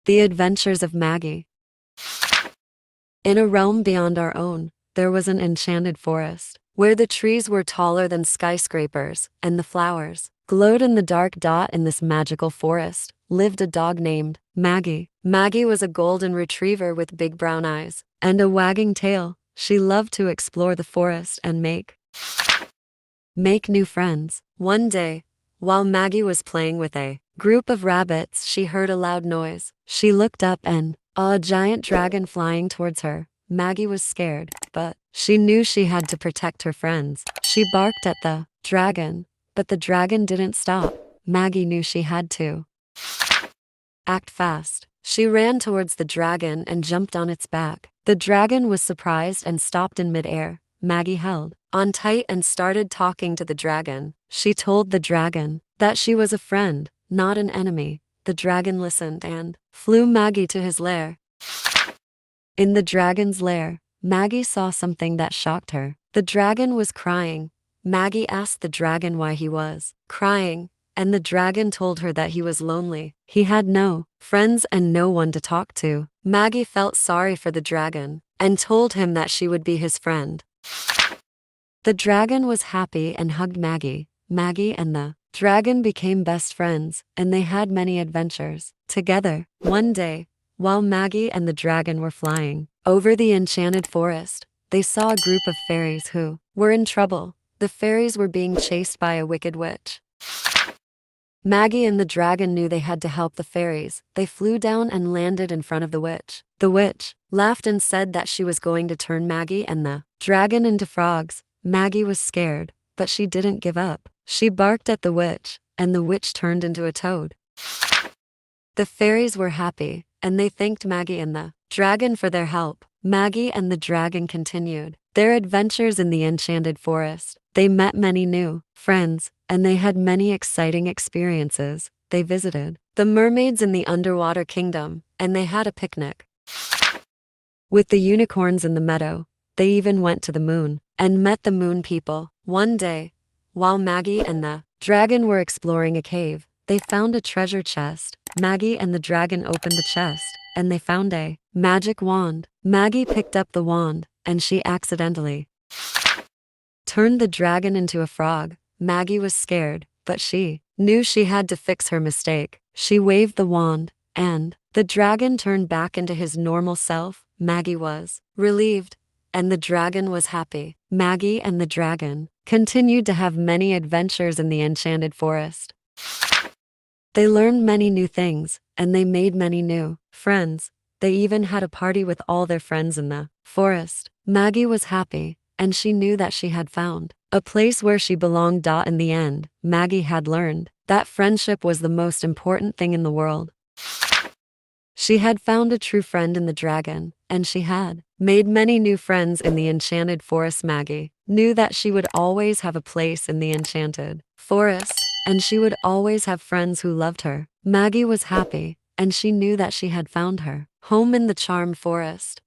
The Adventures of Maggie. In a realm beyond our own, there was an enchanted forest, where the trees were taller than skyscrapers, and the flowers glowed in the dark. In this magical forest lived a dog named Maggie. Maggie was a golden retriever with big brown eyes and a wagging tail. She loved to explore the forest and make new friends. One day, while Maggie was playing with a group of rabbits, she heard a loud noise. She looked up and saw a giant dragon flying towards her. Maggie was scared, but she knew she had to protect her friends. She barked at the dragon, but the dragon didn't stop. Maggie knew she had to act fast. She ran towards the dragon and jumped on its back. The dragon was surprised and stopped in midair. Maggie held on tight and started talking to the dragon. She told the dragon that she was a friend, not an enemy. The dragon listened and flew Maggie to his lair. In the dragon's lair, Maggie saw something that shocked her. The dragon was crying. Maggie asked the dragon why he was crying, and the dragon told her that he was lonely. He had no friends and no one to talk to. Maggie felt sorry for the dragon and told him that she would be his friend. The dragon was happy and hugged Maggie. Maggie and the dragon became best friends, and they had many adventures together. One day, while Maggie and the dragon were flying over the enchanted forest, they saw a group of fairies who were in trouble. The fairies were being chased by a wicked witch. Maggie and the dragon knew they had to help the fairies. They flew down and landed in front of the witch. The witch laughed and said that she was going to turn Maggie and the dragon into frogs. Maggie was scared, but she didn't give up. She barked at the witch, and the witch turned into a toad. The fairies were happy, and they thanked Maggie and the dragon for their help. Maggie and the dragon continued their adventures in the enchanted forest. They met many new friends, and they had many exciting experiences. They visited the mermaids in the underwater kingdom, and they had a picnic with the unicorns in the meadow. They even went to the moon and met the moon people. One day, while Maggie and the dragon were exploring a cave, they found a treasure chest. Maggie and the dragon opened the chest, and they found a magic wand. Maggie picked up the wand, and she accidentally turned the dragon into a frog. Maggie was scared, but she knew she had to fix her mistake. She waved the wand, and the dragon turned back into his normal self. Maggie was relieved, and the dragon was happy. Maggie and the dragon continued to have many adventures in the enchanted forest. They learned many new things, and they made many new friends. They even had a party with all their friends in the forest. Maggie was happy, and she knew that she had found a place where she belonged. In the end, Maggie had learned that friendship was the most important thing in the world. She had found a true friend in the dragon, and she had made many new friends in the enchanted forest. Maggie knew that she would always have a place in the enchanted forest, and she would always have friends who loved her. Maggie was happy, and she knew that she had found her home in the charmed forest.